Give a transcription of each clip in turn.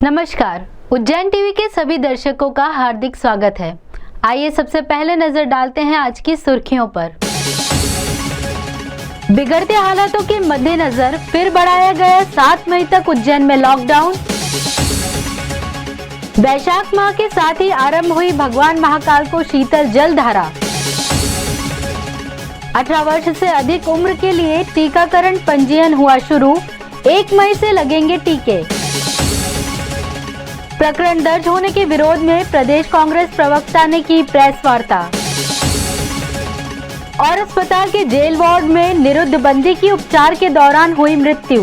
नमस्कार, उज्जैन टीवी के सभी दर्शकों का हार्दिक स्वागत है। आइए सबसे पहले नजर डालते हैं आज की सुर्खियों पर। बिगड़ते हालातों के मद्देनजर फिर बढ़ाया गया 7 मई तक उज्जैन में लॉकडाउन। वैशाख माह के साथ ही आरंभ हुई भगवान महाकाल को शीतल जलधारा। 18 वर्ष से अधिक उम्र के लिए टीकाकरण पंजीयन हुआ शुरू। 1 मई से लगेंगे टीके। प्रकरण दर्ज होने के विरोध में प्रदेश कांग्रेस प्रवक्ता ने की प्रेस वार्ता। और अस्पताल के जेल वार्ड में निरुद्ध बंदी की उपचार के दौरान हुई मृत्यु।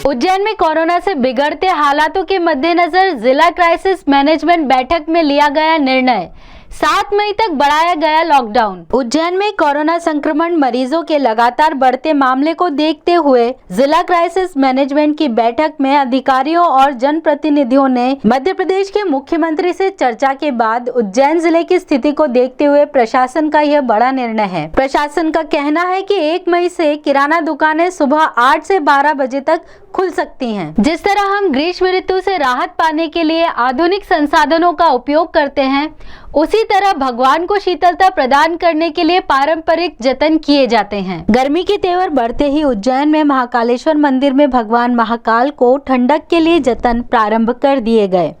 उज्जैन में कोरोना से बिगड़ते हालातों के मद्देनजर जिला क्राइसिस मैनेजमेंट बैठक में लिया गया निर्णय। 7 मई तक बढ़ाया गया लॉकडाउन। उज्जैन में कोरोना संक्रमण मरीजों के लगातार बढ़ते मामले को देखते हुए जिला क्राइसिस मैनेजमेंट की बैठक में अधिकारियों और जनप्रतिनिधियों ने मध्य प्रदेश के मुख्यमंत्री से चर्चा के बाद उज्जैन जिले की स्थिति को देखते हुए प्रशासन का यह बड़ा निर्णय है। प्रशासन का कहना है कि 1 मई से किराना दुकानें सुबह 8 से 12 बजे तक खुल सकती हैं। जिस तरह हम ग्रीष्म ऋतु से राहत पाने के लिए आधुनिक संसाधनों का उपयोग करते हैं, उसी तरह भगवान को शीतलता प्रदान करने के लिए पारंपरिक जतन किए जाते हैं। गर्मी के तेवर बढ़ते ही उज्जैन में महाकालेश्वर मंदिर में भगवान महाकाल को ठंडक के लिए जतन प्रारंभ कर दिए गए।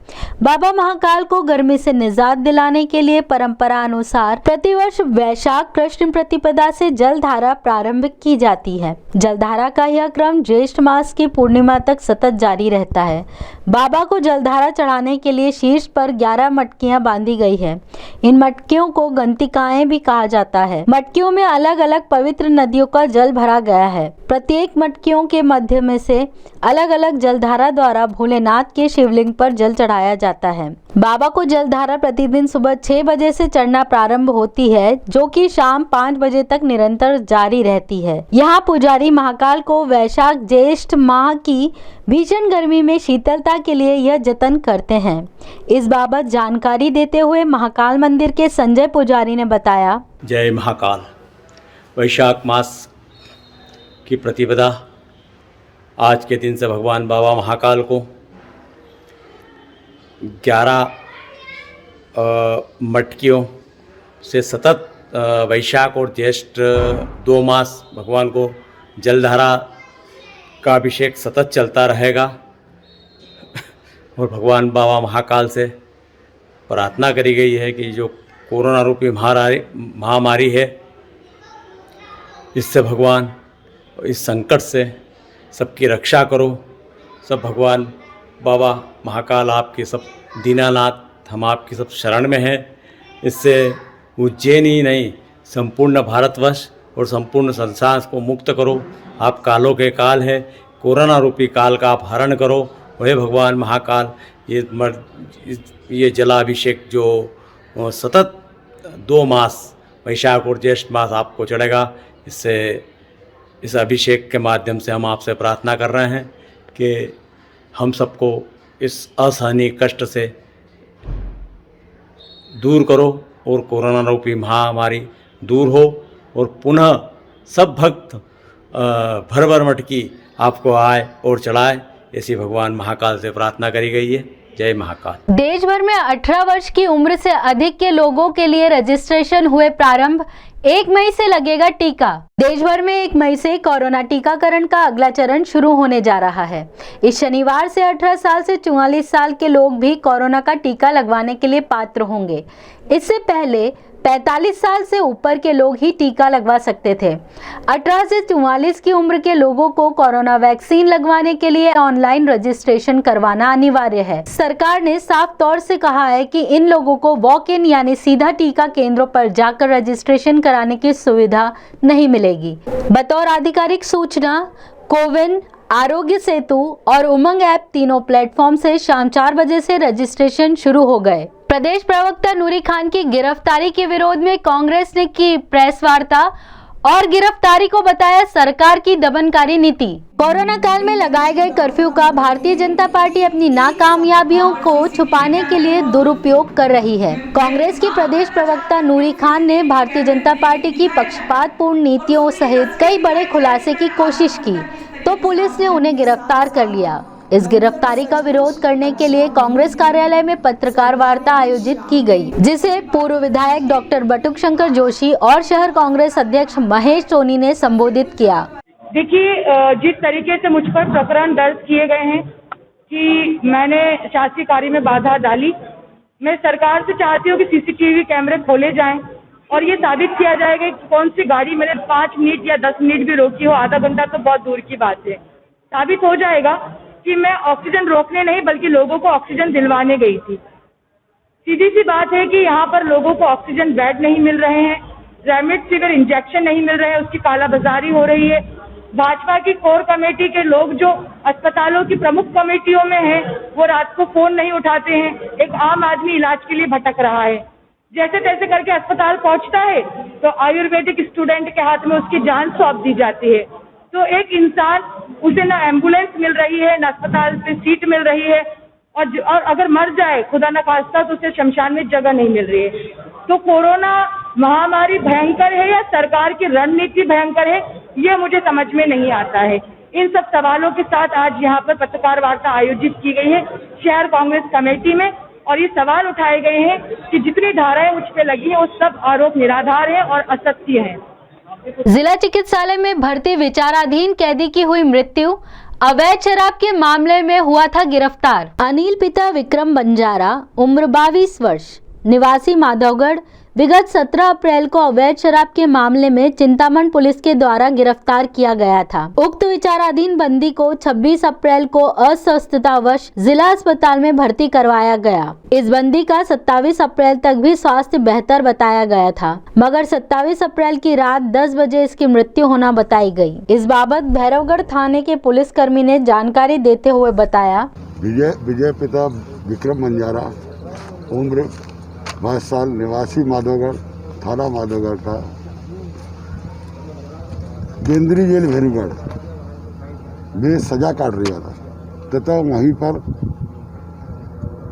बाबा महाकाल को गर्मी से निजात दिलाने के लिए परंपरा अनुसार प्रतिवर्ष वैशाख कृष्ण प्रतिपदा से जलधारा प्रारंभ की जाती है। जलधारा का यह क्रम ज्येष्ठ मास की पूर्णिमा तक सतत जारी रहता है। बाबा को जलधारा चढ़ाने के लिए शीर्ष पर 11 मटकियां बांधी गई है। इन मटकियों को गंतिकाएं भी कहा जाता है। मटकियों में अलग अलग पवित्र नदियों का जल भरा गया है। प्रत्येक मटकियों के मध्य में से अलग अलग जलधारा द्वारा भोलेनाथ के शिवलिंग पर जल चढ़ाया जाता है। बाबा को जलधारा प्रतिदिन सुबह 6 बजे से चढ़ना प्रारंभ होती है, जो कि शाम 5 बजे तक निरंतर जारी रहती है। यहाँ पुजारी महाकाल को वैशाख ज्येष्ठ माह की भीषण गर्मी में शीतलता के लिए यह जतन करते हैं। इस बाबत जानकारी देते हुए महाकाल मंदिर के संजय पुजारी ने बताया, जय महाकाल। वैशाख मास की प्रतिपदा आज के दिन से भगवान बाबा महाकाल को 11 मटकियों से सतत वैशाख और ज्येष्ठ 2 मास भगवान को जलधारा का अभिषेक सतत चलता रहेगा। और भगवान बाबा महाकाल से प्रार्थना करी गई है कि जो कोरोना रूपी महामारी है, इससे भगवान इस संकट से सबकी रक्षा करो। सब भगवान बाबा महाकाल आपके सब दीनानाथ, हम आपकी सब शरण में हैं। इससे उज्जैन ही नहीं, संपूर्ण भारतवर्ष और संपूर्ण संसार को मुक्त करो। आप कालों के काल है, कोरोना रूपी काल का आप हरण करो। वह भगवान महाकाल ये जलाभिषेक जो सतत 2 मास वैशाख और ज्येष्ठ मास आपको चढ़ेगा, इससे इस अभिषेक के माध्यम से हम आपसे प्रार्थना कर रहे हैं कि हम सबको इस असहनीय कष्ट से दूर करो और कोरोना रूपी महामारी दूर हो और पुनः सब भक्त भर मटकी आपको आए और चढ़ाए, ऐसी भगवान महाकाल से प्रार्थना करी गई है। जय महाकाल। देश भर में 18 वर्ष की उम्र से अधिक के लोगों के लिए रजिस्ट्रेशन हुए प्रारंभ। 1 मई से लगेगा टीका। देश भर में 1 मई से कोरोना टीकाकरण का अगला चरण शुरू होने जा रहा है। इस शनिवार से 18 साल से 44 साल के लोग भी कोरोना का टीका लगवाने के लिए पात्र होंगे। इससे पहले 45 साल से ऊपर के लोग ही टीका लगवा सकते थे। 18 से 44 की उम्र के लोगों को कोरोना वैक्सीन लगवाने के लिए ऑनलाइन रजिस्ट्रेशन करवाना अनिवार्य है। सरकार ने साफ तौर से कहा है कि इन लोगों को वॉक इन यानी सीधा टीका केंद्रों पर जाकर रजिस्ट्रेशन कराने की सुविधा नहीं मिलेगी। बतौर आधिकारिक सूचना, कोविन, आरोग्य सेतु और उमंग ऐप तीनों प्लेटफॉर्म से शाम 4 बजे से रजिस्ट्रेशन शुरू हो गए। प्रदेश प्रवक्ता नूरी खान की गिरफ्तारी के विरोध में कांग्रेस ने की प्रेस वार्ता और गिरफ्तारी को बताया सरकार की दमनकारी नीति। कोरोना काल में लगाए गए कर्फ्यू का भारतीय जनता पार्टी अपनी नाकामयाबियों को छुपाने के लिए दुरुपयोग कर रही है। कांग्रेस के प्रदेश प्रवक्ता नूरी खान ने भारतीय जनता पार्टी की पक्षपातपूर्ण नीतियों सहित कई बड़े खुलासे की कोशिश की, तो पुलिस ने उन्हें गिरफ्तार कर लिया। इस गिरफ्तारी का विरोध करने के लिए कांग्रेस कार्यालय में पत्रकार वार्ता आयोजित की गई, जिसे पूर्व विधायक डॉक्टर बटुक शंकर जोशी और शहर कांग्रेस अध्यक्ष महेश सोनी ने संबोधित किया। देखिए, जिस तरीके से मुझ पर प्रकरण दर्ज किए गए हैं कि मैंने शासकीय कार्य में बाधा डाली, मैं सरकार से चाहती हूँ कि सीसीटीवी कैमरे खोले जाएं और ये साबित किया जाएगा कि कौन सी गाड़ी मैंने 5 मिनट या 10 मिनट भी रोकी हो, आधा घंटा तो बहुत दूर की बात है। साबित हो जाएगा कि मैं ऑक्सीजन रोकने नहीं बल्कि लोगों को ऑक्सीजन दिलवाने गई थी। सीधी सी बात है कि यहाँ पर लोगों को ऑक्सीजन बेड नहीं मिल रहे हैं, रेमडेसिविर इंजेक्शन नहीं मिल रहे हैं, उसकी कालाबाजारी हो रही है। भाजपा की कोर कमेटी के लोग जो अस्पतालों की प्रमुख कमेटियों में हैं, वो रात को फोन नहीं उठाते हैं। एक आम आदमी इलाज के लिए भटक रहा है, जैसे तैसे करके अस्पताल पहुंचता है तो आयुर्वेदिक स्टूडेंट के हाथ में उसकी जान सौंप दी जाती है। तो एक इंसान, उसे ना एम्बुलेंस मिल रही है, ना अस्पताल पे सीट मिल रही है, और अगर मर जाए खुदा न खास्ता तो उसे शमशान में जगह नहीं मिल रही है। तो कोरोना महामारी भयंकर है या सरकार की रणनीति भयंकर है, ये मुझे समझ में नहीं आता है। इन सब सवालों के साथ आज यहाँ पर पत्रकार वार्ता आयोजित की गई है शहर कांग्रेस कमेटी में, और ये सवाल उठाए गए हैं कि जितनी धाराएं मुझ पे लगी हैं वो सब आरोप निराधार है और असत्य है। जिला चिकित्सालय में भर्ती विचाराधीन कैदी की हुई मृत्यु, अवैध शराब के मामले में हुआ था गिरफ्तार। अनिल पिता विक्रम बंजारा, उम्र 22 वर्ष, निवासी माधवगढ़, विगत 17 अप्रैल को अवैध शराब के मामले में चिंतामण पुलिस के द्वारा गिरफ्तार किया गया था। उक्त विचाराधीन बंदी को 26 अप्रैल को अस्वस्थतावश जिला अस्पताल में भर्ती करवाया गया। इस बंदी का 27 अप्रैल तक भी स्वास्थ्य बेहतर बताया गया था, मगर 27 अप्रैल की रात 10 बजे इसकी मृत्यु होना बताई गई। इस बाबत भैरवगढ़ थाने के पुलिसकर्मी ने जानकारी देते हुए बताया, विजय पिता विक्रम बंजारा, उम्र 22 साल, निवासी माधवगढ़, थाना माधवगढ़ का, केंद्रीय जेल भैरवगढ़ में सजा काट रहा था तथा वहीं पर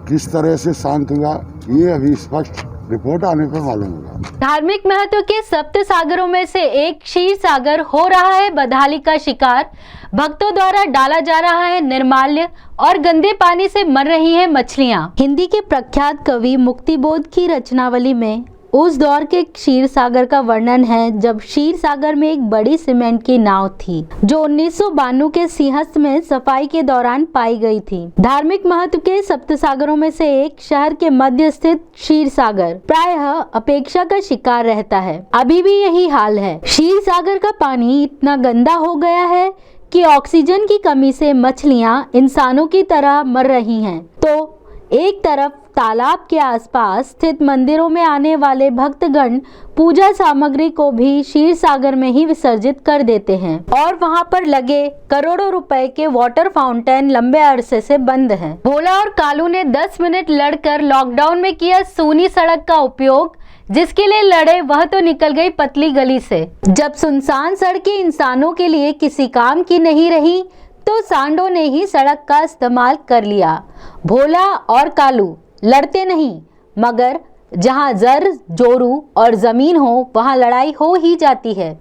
किस तरह से शांत हुआ ये अभी स्पष्ट रिपोर्ट आने पर मालूम होगा। धार्मिक महत्व के सप्त सागरों में से एक क्षीर सागर हो रहा है बदहाली का शिकार। भक्तों द्वारा डाला जा रहा है निर्माल्य और गंदे पानी से मर रही हैं मछलियां। हिंदी के प्रख्यात कवि मुक्तिबोध की रचनावली में उस दौर के क्षीर सागर का वर्णन है जब क्षीर सागर में एक बड़ी सीमेंट की नाव थी जो 1992 के सिंहस्थ में सफाई के दौरान पाई गई थी। धार्मिक महत्व के सप्त सागरों में से एक शहर के मध्य स्थित क्षीर सागर प्रायः अपेक्षा का शिकार रहता है। अभी भी यही हाल है। क्षीर सागर का पानी इतना गंदा हो गया है कि ऑक्सीजन की कमी से मछलियां इंसानों की तरह मर रही हैं। तो एक तरफ तालाब के आसपास स्थित मंदिरों में आने वाले भक्तगण पूजा सामग्री को भी क्षीर सागर में ही विसर्जित कर देते हैं और वहां पर लगे करोड़ों रुपए के वाटर फाउंटेन लंबे अरसे से बंद हैं। भोला और कालू ने 10 मिनट लड़कर लॉकडाउन में किया सूनी सड़क का उपयोग। जिसके लिए लड़े वह तो निकल गई पतली गली से। जब सुनसान सड़कें इंसानों के लिए किसी काम की नहीं रही तो सांडों ने ही सड़क का इस्तेमाल कर लिया। भोला और कालू लड़ते नहीं, मगर जहां जर जोरू और जमीन हो वहां लड़ाई हो ही जाती है।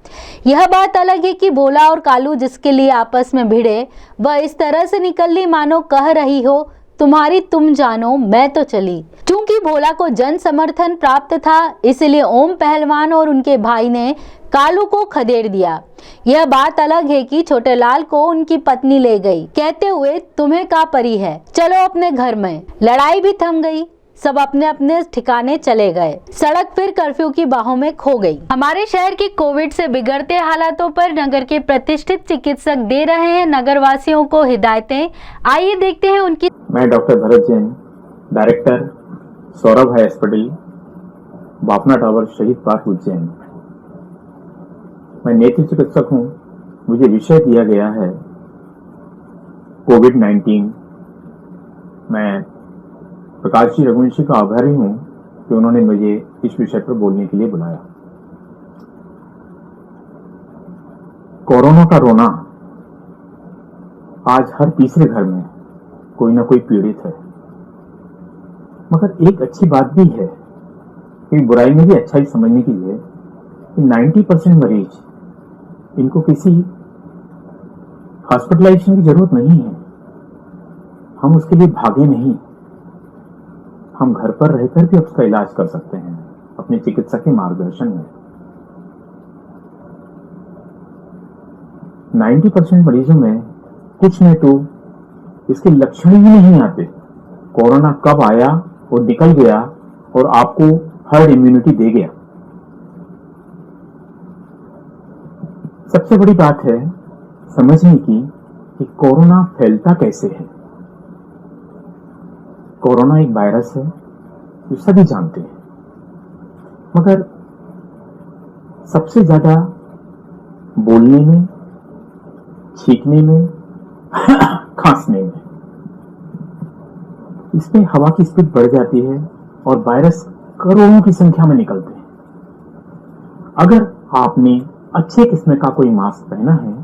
यह बात अलग है कि भोला और कालू जिसके लिए आपस में भिड़े वह इस तरह से निकल ली मानो कह रही हो तुम्हारी तुम जानो मैं तो चली। चूंकि भोला को जन समर्थन प्राप्त था इसलिए ओम पहलवान और उनके भाई ने कालू को खदेड़ दिया। यह बात अलग है कि छोटे लाल को उनकी पत्नी ले गई कहते हुए तुम्हें का परी है, चलो अपने घर में। लड़ाई भी थम गई, सब अपने अपने ठिकाने चले गए। सड़क फिर कर्फ्यू की बाहों में खो गई। हमारे शहर के कोविड से बिगड़ते हालातों पर नगर के प्रतिष्ठित चिकित्सक दे रहे हैं नगर वासियों को हिदायतें। आइए देखते हैं उनकी। मैं doctor Bharat Jain, director Saurabh high hospital, Bapna tower, शहीद पार्क, उज्जैन। मैं नेत्र चिकित्सक हूँ। मुझे विषय दिया गया है कोविड-19। मैं प्रकाश जी रघुवंशी का आभारी हूँ कि उन्होंने मुझे इस विषय पर बोलने के लिए बुलाया। कोरोना का रोना आज हर तीसरे घर में कोई ना कोई पीड़ित है, मगर एक अच्छी बात भी है कि बुराई में भी अच्छाई समझने की है कि 90% मरीज इनको किसी हॉस्पिटलाइजेशन की जरूरत नहीं है। हम उसके लिए भागे नहीं, हम घर पर रहकर भी उसका इलाज कर सकते हैं अपने चिकित्सक के मार्गदर्शन में। 90% मरीजों में कुछ नहीं तो इसके लक्षण ही नहीं आते। कोरोना कब आया और निकल गया और आपको हर्ड इम्यूनिटी दे गया। सबसे बड़ी बात है समझने की कि कोरोना फैलता कैसे है। कोरोना एक वायरस है जो सभी जानते हैं, मगर सबसे ज्यादा बोलने में, छींकने में, खांसने में, इसमें हवा की स्पीड बढ़ जाती है और वायरस करोड़ों की संख्या में निकलते हैं। अगर आपने अच्छे किस्म का कोई मास्क पहना है,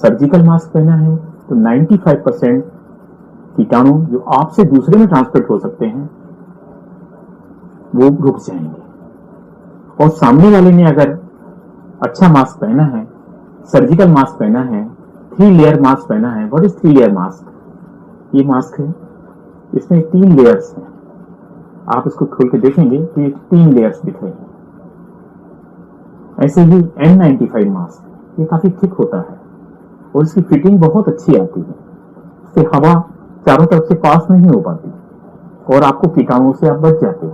सर्जिकल मास्क पहना है, तो 95% कीटाणु जो आपसे दूसरे में ट्रांसमिट हो सकते हैं वो रुक जाएंगे। और सामने वाले ने अगर अच्छा मास्क पहना है, सर्जिकल मास्क पहना है, 3 लेयर मास्क पहना है। What is 3 layer mask? ये मास्क है, इसमें 3 लेयर्स हैं। आप इसको खोल के देखेंगे तो ये 3 लेयर्स दिख रहे हैं। ऐसे ही N95 मास्क, ये काफी थिक होता है और इसकी फिटिंग बहुत अच्छी आती है। इससे हवा चारों तरफ से पास नहीं हो पाती और आपको कीटाणुओं से आप बच जाते हो।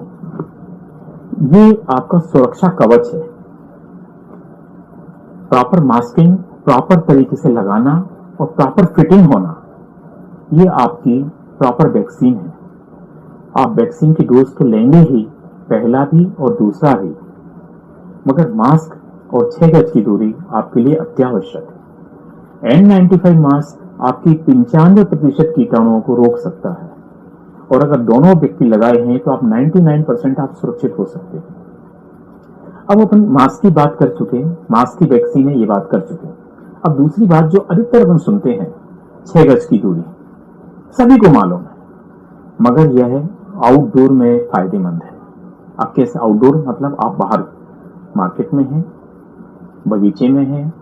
ये आपका सुरक्षा कवच है। प्रॉपर मास्किंग, प्रॉपर तरीके से लगाना और प्रॉपर फिटिंग होना, ये आपकी प्रॉपर वैक्सीन है। आप वैक्सीन की डोज तो लेंगे ही, पहला भी और दूसरा भी, मगर मास्क और 6 गज की दूरी आपके लिए अत्यावश्यक है। N95 मास्क आपकी 95% कीटाणुओं को रोक सकता है और अगर दोनों व्यक्ति लगाए हैं तो आप 99% आप सुरक्षित हो सकते हैं। अब अपन मास्क की बात कर चुके हैं, मास्क की वैक्सीन है, ये बात कर चुके हैं। अब दूसरी बात जो अधिकतर अपन सुनते हैं, 6 गज की दूरी, सभी को मालूम है, मगर यह आउटडोर में फायदेमंद है। आप कैसे आउटडोर? मतलब आप बाहर मार्केट में हैं, बगीचे में हैं,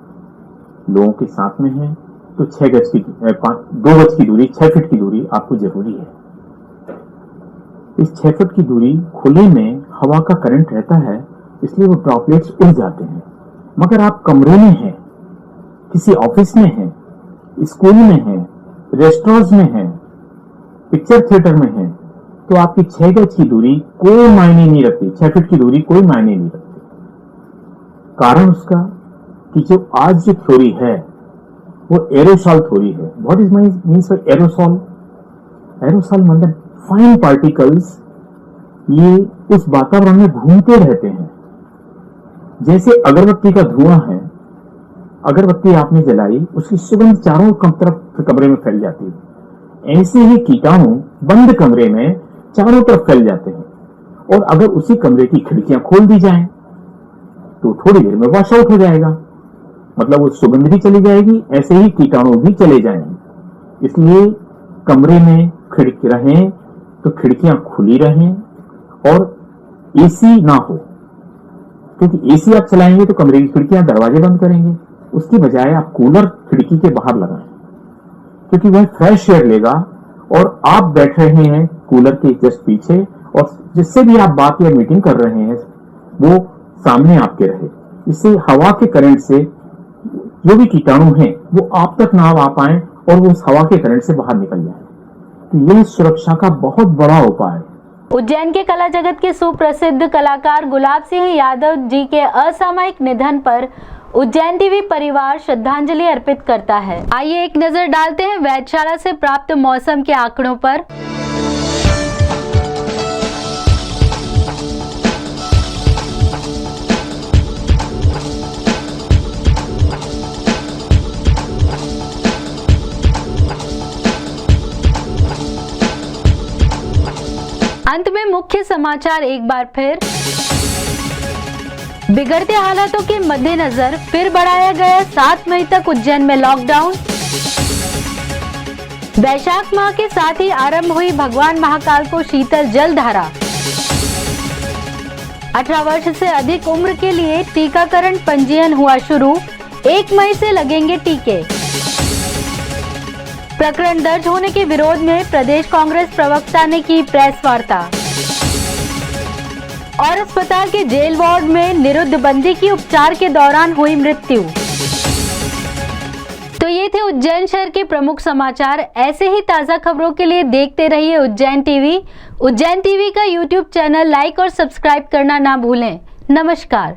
लोगों के साथ में हैं, तो 2 गज की दूरी, 6 फीट की दूरी आपको जरूरी है। इस 6 फीट की दूरी खुले में हवा का करंट रहता है, इसलिए वो ड्रॉपलेट्स उड़ जाते हैं। मगर आप कमरे में हैं, किसी ऑफिस में हैं, स्कूल में हैं, रेस्टोरेंट्स में हैं, पिक्चर थिएटर में हैं, तो आपकी 6 गज की दूरी कोई मायने नहीं रखती, 6 फीट की दूरी कोई मायने नहीं रखती। कारण उसका कि जो आज जो थ्योरी है वो एरोसॉल थ्योरी है। What is means for aerosol? Aerosol मतलब फाइन पार्टिकल्स, ये उस वातावरण में घूमते रहते हैं। जैसे अगरबत्ती का धुआं है, अगरबत्ती आपने जलाई, उसकी सुगंध चारों तरफ कमरे में फैल जाती है। ऐसे ही कीटाणु बंद कमरे में चारों तरफ फैल जाते हैं और अगर उसी कमरे की खिड़कियां खोल दी जाएं तो थोड़ी देर में वॉश आउट हो जाएगा, मतलब वो सुगंध भी चली जाएगी, ऐसे ही कीटाणु भी चले जाएंगे। इसलिए कमरे में खिड़की रहें तो खिड़कियां खुली रहें और एसी ना हो, क्योंकि एसी आप चलाएंगे तो कमरे की खिड़कियां, दरवाजे बंद करेंगे। उसकी बजाय आप कूलर खिड़की के बाहर लगाएं, क्योंकि वह फ्रेश एयर लेगा और आप बैठ रहे हैं कूलर के जस्ट पीछे और जिससे भी आप बात या मीटिंग कर रहे हैं वो सामने आपके रहे। इससे हवा के करंट से जो भी कीटाणु हैं वो आप तक ना आ पाए और वो उस हवा के करंट से बाहर निकल जाए। तो यह सुरक्षा का बहुत बड़ा उपाय है। उज्जैन के कला जगत के सुप्रसिद्ध कलाकार गुलाब सिंह यादव जी के असामयिक निधन पर उज्जैन टीवी परिवार श्रद्धांजलि अर्पित करता है। आइए एक नजर डालते हैं वेधशाला से प्राप्त मौसम के आंकड़ों पर। अंत में मुख्य समाचार एक बार फिर। बिगड़ते हालातों के मद्देनजर फिर बढ़ाया गया 7 मई तक उज्जैन में लॉकडाउन। वैशाख माह के साथ ही आरंभ हुई भगवान महाकाल को शीतल जल धारा। 18 वर्ष से अधिक उम्र के लिए टीकाकरण पंजीयन हुआ शुरू, 1 मई से लगेंगे टीके। प्रकरण दर्ज होने के विरोध में प्रदेश कांग्रेस प्रवक्ता ने की प्रेस वार्ता। और अस्पताल के जेल वार्ड में निरुद्ध बंदी की उपचार के दौरान हुई मृत्यु। तो ये थे उज्जैन शहर के प्रमुख समाचार। ऐसे ही ताज़ा खबरों के लिए देखते रहिए उज्जैन टीवी। उज्जैन टीवी का यूट्यूब चैनल लाइक और सब्सक्राइब करना ना भूलें। नमस्कार।